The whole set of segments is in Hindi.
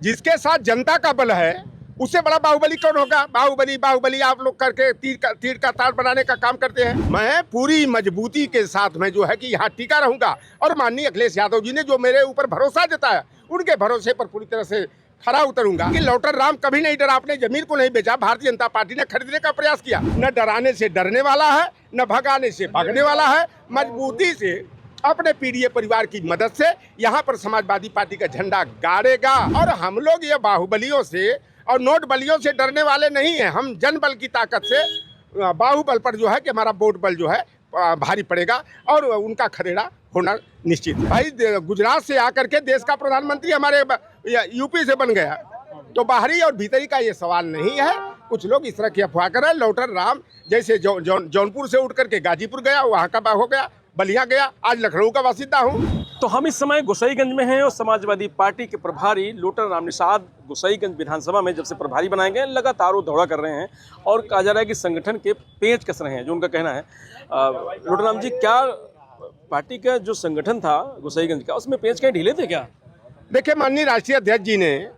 जिसके साथ जनता का बल है उससे बड़ा बाहुबली कौन होगा। बाहुबली बाहुबली आप लोग करके तीर का तार बनाने का काम करते हैं। मैं पूरी मजबूती के साथ में जो है कि यहाँ टिका रहूंगा और माननीय अखिलेश यादव जी ने जो मेरे ऊपर भरोसा जताया उनके भरोसे पर पूरी तरह से खरा उतरूंगा। कि लौटर राम कभी नहीं डरा, अपने जमीन को नहीं बेचा, भारतीय जनता पार्टी ने खरीदने का प्रयास किया। न डराने से डरने वाला है, न भगाने से भागने वाला है। मजबूती से अपने पीडीए परिवार की मदद से यहाँ पर समाजवादी पार्टी का झंडा गाड़ेगा। और हम लोग ये बाहुबलियों से और नोट बलियों से डरने वाले नहीं हैं। हम जन बल की ताकत से बाहुबल पर जो है कि हमारा वोट बल जो है भारी पड़ेगा और उनका खदेड़ा होना निश्चित है। भाई गुजरात से आकर के देश का प्रधानमंत्री हमारे यूपी से बन गया, तो बाहरी और भीतरी का ये सवाल नहीं है। कुछ लोग इस तरह की अफवाह कर रहे हैं। लौटर राम जैसे जौनपुर से उठ करके गाजीपुर गया, वहाँ का हो गया, बलिया गया, आज लखनऊ का बासिंदा हूँ। तो हम इस समय गोसाईगंज में हैं और समाजवादी पार्टी के प्रभारी लोटर राम निषाद गोसाईगंज विधानसभा में जब से प्रभारी बनाए गए लगातार वो दौड़ा कर रहे हैं और कहा जा रहा है कि संगठन के पेंच कस रहे हैं, जो उनका कहना है। लोटर राम जी, क्या पार्टी का जो संगठन था गोसाईगंज का, उसमें पेंच कहीं ढीले थे क्या? देखिए, माननीय राष्ट्रीय अध्यक्ष जी ने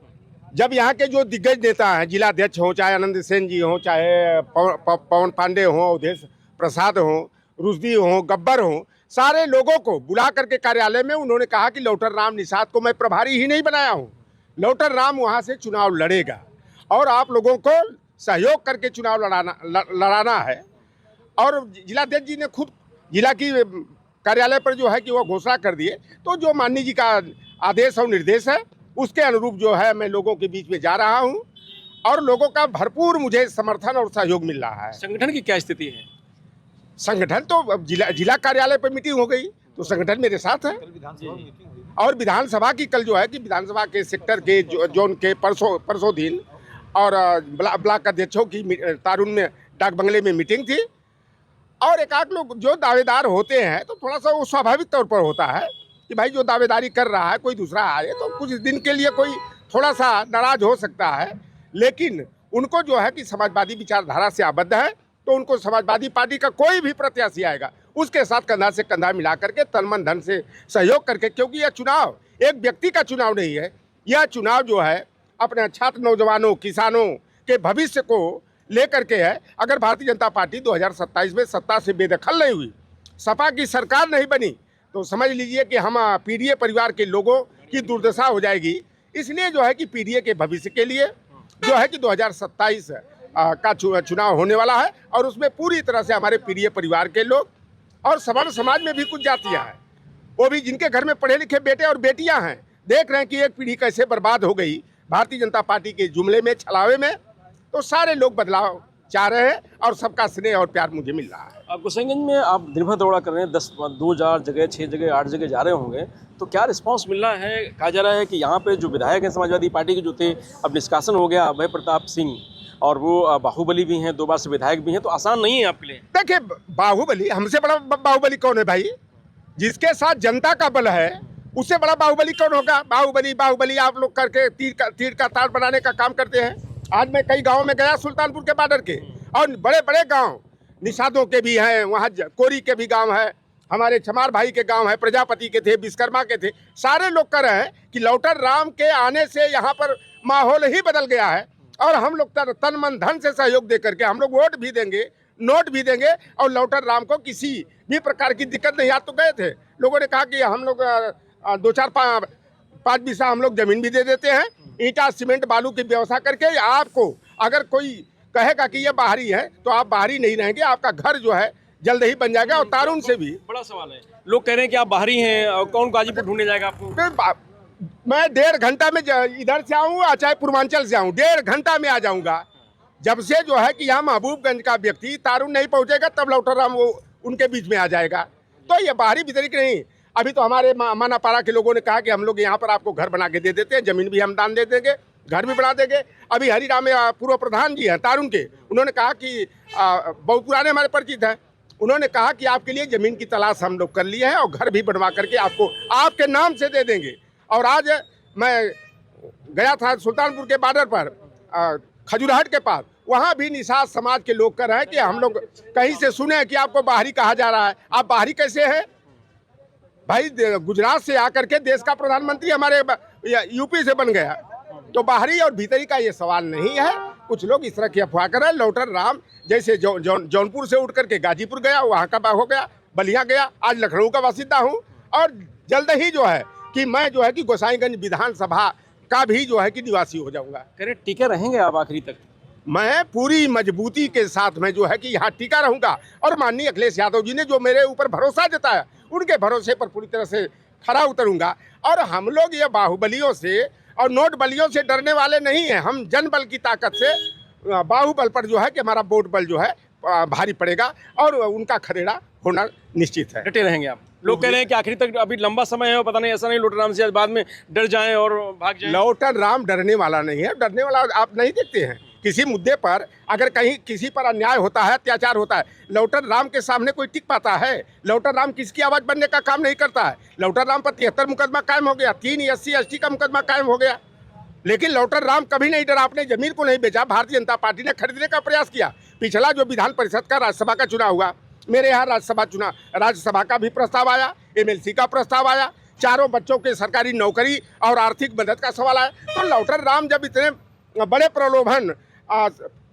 जब यहाँ के जो दिग्गज नेता हैं, जिला अध्यक्ष हों, चाहे आनंद सेन जी हों, चाहे पवन पांडे हों, अवधेश प्रसाद हों, रुश्दी हों, गब्बर हों, सारे लोगों को बुला करके कार्यालय में उन्होंने कहा कि लौटर राम निषाद को मैं प्रभारी ही नहीं बनाया हूँ, लौटर राम वहाँ से चुनाव लड़ेगा और आप लोगों को सहयोग करके चुनाव लड़ाना है। और जिलाध्यक्ष जी ने खुद जिला की कार्यालय पर जो है कि वो घोषणा कर दिए। तो जो माननीय जी का आदेश और निर्देश है उसके अनुरूप जो है मैं लोगों के बीच में जा रहा हूँ और लोगों का भरपूर मुझे समर्थन और सहयोग मिल रहा है। संगठन की क्या स्थिति है? संगठन तो जिला कार्यालय पर मीटिंग हो गई तो संगठन मेरे साथ है। और विधानसभा की कल जो है कि विधानसभा के सेक्टर के जोन के परसों दिन और ब्लॉक अध्यक्षों की तारुण में डाक बंगले में मीटिंग थी। और एक आध लोग जो दावेदार होते हैं तो थोड़ा सा वो स्वाभाविक तौर पर होता है कि भाई जो दावेदारी कर रहा है कोई दूसरा आए तो कुछ दिन के लिए कोई थोड़ा सा नाराज हो सकता है, लेकिन उनको जो है कि समाजवादी विचारधारा से आबद्ध है तो उनको समाजवादी पार्टी का कोई भी प्रत्याशी आएगा उसके साथ कंधा से कंधा मिला करके तन मन धन से सहयोग करके, क्योंकि यह चुनाव एक व्यक्ति का चुनाव नहीं है, यह चुनाव जो है अपने छात्र नौजवानों किसानों के भविष्य को लेकर के है। अगर भारतीय जनता पार्टी 2027 में सत्ता से बेदखल नहीं हुई, सपा की सरकार नहीं बनी, तो समझ लीजिए कि हम पीडीए परिवार के लोगों की दुर्दशा हो जाएगी। इसलिए जो है कि पीडीए के भविष्य के लिए जो है कि 2027 का चुनाव होने वाला है और उसमें पूरी तरह से हमारे पीडीए परिवार के लोग और सवर्ण समाज में भी कुछ जातियां हैं, वो भी जिनके घर में पढ़े लिखे बेटे और बेटियां हैं, देख रहे हैं कि एक पीढ़ी कैसे बर्बाद हो गई भारतीय जनता पार्टी के जुमले में छलावे में। तो सारे लोग बदलाव चाह रहे हैं और सबका स्नेह और प्यार मुझे मिल रहा है। अब गोसाईगंज में आप दिन भर दौड़ा कर रहे हैं, 2 जगह 6 जगह 8 जगह जा रहे होंगे, तो क्या रिस्पांस मिल रहा है? कहा जा रहा है कि यहाँ पे जो विधायक हैं समाजवादी पार्टी के जो थे, अब निष्कासन हो गया अभय प्रताप सिंह और वो बाहुबली भी हैं, 2 बार से विधायक भी हैं, तो आसान नहीं है आपके लिए। देखिए, बाहुबली हमसे बड़ा बाहुबली कौन है भाई? जिसके साथ जनता का बल है उससे बड़ा बाहुबली कौन होगा। बाहुबली बाहुबली आप लोग करके तीर का तार बनाने का काम करते हैं। आज मैं कई गाँव में गया, सुल्तानपुर के बॉर्डर के और बड़े बड़े गाँव निषादों के भी हैं, वहाँ कोरी के भी गाँव है, हमारे चमार भाई के गांव है, प्रजापति के थे, विश्वकर्मा के थे, सारे लोग कह रहे हैं कि लौटर राम के आने से यहाँ पर माहौल ही बदल गया है और हम लोग तन मन धन से सहयोग दे करके हम लोग वोट भी देंगे, नोट भी देंगे और लौटर राम को किसी भी प्रकार की दिक्कत नहीं। आज तो गए थे, लोगों ने कहा कि हम लोग 2-4-5 बीसा हम लोग जमीन भी दे देते हैं, ईंटा सीमेंट बालू की व्यवस्था करके। आपको अगर कोई कहेगा कि ये बाहरी है तो आप बाहरी नहीं रहेंगे, आपका घर जो है जल्द ही बन जाएगा। और तारुण से भी बड़ा सवाल है, लोग कह रहे हैं कि आप बाहरी हैं और कौन गाजीपुर ढूंढने जाएगा आपको? मैं 1.5 घंटा में इधर से आऊँ चाहे पूर्वांचल से आऊँ, 1.5 घंटा में आ जाऊँगा। जब से जो है कि यहाँ महबूबगंज का व्यक्ति तारुण नहीं पहुँचेगा तब लौटर राम वो उनके बीच में आ जाएगा। तो ये बाहरी भीतरी की नहीं। अभी तो हमारे मानापाड़ा के लोगों ने कहा कि हम लोग यहाँ पर आपको घर बना के दे देते हैं, जमीन भी हम दान दे देंगे, घर भी बना देंगे। अभी हरिराम पूर्व प्रधान जी हैं तारुण के, उन्होंने कहा कि बहुत पुराने हमारे परिचित हैं, उन्होंने कहा कि आपके लिए ज़मीन की तलाश हम लोग कर लिए हैं और घर भी बनवा करके आपको आपके नाम से दे देंगे। और आज मैं गया था सुल्तानपुर के बॉर्डर पर खजुराहट के पास, वहाँ भी निषाद समाज के लोग कह रहे हैं कि हम लोग कहीं से सुने कि आपको बाहरी कहा जा रहा है। आप बाहरी कैसे हैं भाई? गुजरात से आकर के देश का प्रधानमंत्री हमारे यूपी से बन गया, तो बाहरी और भीतरी का ये सवाल नहीं है। कुछ लोग इस तरह की अफवाह कर रहे हैं। लौटर राम जैसे जौनपुर से उठ करके गाजीपुर गया, वहाँ का हो गया, बलिया गया, आज लखनऊ का बासिंदा हूँ और जल्द ही जो है कि मैं जो है कि गोसाईगंज विधानसभा का भी जो है कि निवासी हो जाऊंगा। करें टिके रहेंगे आप आखिरी तक? मैं पूरी मजबूती के साथ में जो है कि यहाँ टिका रहूंगा और माननीय अखिलेश यादव जी ने जो मेरे ऊपर भरोसा जताया, उनके भरोसे पर पूरी तरह से खरा उतरूंगा। और हम लोग ये बाहुबलियों से और नोट बलियों से डरने वाले नहीं हैं। हम जनबल की ताकत से बाहुबल पर जो है कि हमारा वोट बल जो है भारी पड़ेगा और उनका खदेड़ा होना निश्चित है। डटे रहेंगे आप? लोग कह रहे हैं कि आखिरी तक अभी लंबा समय है और पता नहीं, ऐसा नहीं लोटर राम से आज बाद में डर जाएं और भाग जाएं। लौटर राम डरने वाला नहीं है। डरने वाला आप नहीं देखते हैं। किसी मुद्दे पर अगर कहीं किसी पर अन्याय होता है, अत्याचार होता है, लौटर राम के सामने कोई टिक पाता है? लौटर राम किसकी आवाज बनने का काम नहीं करता है। लौटर राम पर 73 मुकदमा कायम हो गया, 3 SC ST का मुकदमा कायम हो गया, लेकिन लौटर राम कभी नहीं डरा। अपने जमीन को नहीं बेचा। भारतीय जनता पार्टी ने खरीदने का प्रयास किया। पिछला जो विधान परिषद का राज्यसभा का चुनाव हुआ, मेरे यहाँ राज्यसभा का भी प्रस्ताव आया, MLC का प्रस्ताव आया, 4 बच्चों के सरकारी नौकरी और आर्थिक मदद का सवाल आया। तो लौटर राम जब इतने बड़े प्रलोभन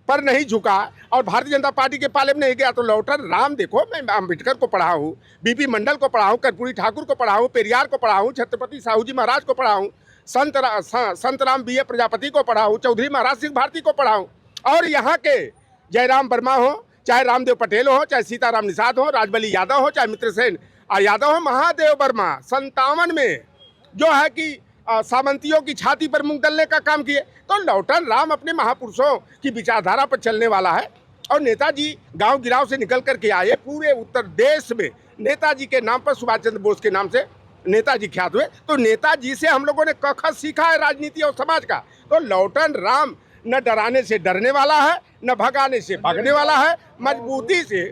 पर नहीं झुका और भारतीय जनता पार्टी के पाले में नहीं गया, तो लौटर राम देखो, मैं अम्बेडकर को पढ़ा हूँ, BP मंडल को पढ़ा हूँ, कर्पूरी ठाकुर को पढ़ा हूँ, पेरियार को पढ़ा हूँ, छत्रपति साहू जी महाराज को पढ़ा हूँ, संत राम BA प्रजापति को पढ़ा हूँ, चौधरी महाराज सिंह भारती को पढ़ा हूँ, और यहाँ के जयराम वर्मा हो, चाहे रामदेव पटेल हो, चाहे सीताराम निषाद हो, राजबली यादव हो, चाहे मित्रसेन यादव हो, महादेव वर्मा 57 में जो है कि सामंतियों की छाती पर मूंग दलने का काम किए। तो लौटर राम अपने महापुरुषों की विचारधारा पर चलने वाला है। और नेताजी गांव गिराव से निकल करके आए, पूरे उत्तर देश में नेताजी के नाम पर, सुभाष चंद्र बोस के नाम से नेताजी ख्यात हुए। तो नेताजी से हम लोगों ने क सीखा है राजनीति और समाज का। तो लौटर राम न डराने से डरने वाला है, न भगाने से भागने वाला है। मजबूती से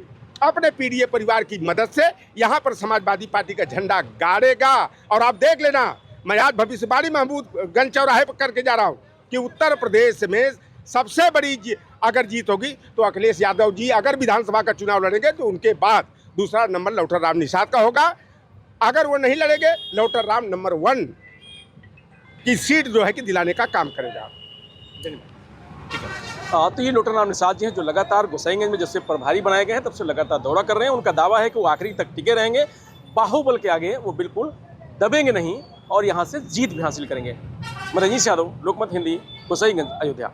अपने PDA परिवार की मदद से यहाँ पर समाजवादी पार्टी का झंडा गाड़ेगा। और आप देख लेना, मैं आज भविष्यवाणी महमूदगंज चौराहे पर करके जा रहा हूँ कि उत्तर प्रदेश में सबसे बड़ी अगर जीत होगी तो अखिलेश यादव जी अगर विधानसभा का चुनाव लड़ेंगे तो उनके बाद दूसरा नंबर लौटर राम निषाद का होगा। अगर वो नहीं लड़ेंगे, लौटर राम नंबर 1 की सीट जो है कि दिलाने का काम करेगा। तो ये लोटर राम निषाद जी हैं जो लगातार गोसाईगंज में जब से प्रभारी बनाए गए हैं तब से लगातार दौरा कर रहे हैं। उनका दावा है कि वो आखिरी तक टिके रहेंगे, बाहुबल के आगे वो बिल्कुल दबेंगे नहीं और यहाँ से जीत भी हासिल करेंगे। मैं रंजीत यादव, लोकमत हिंदी, गोसाईगंज, अयोध्या।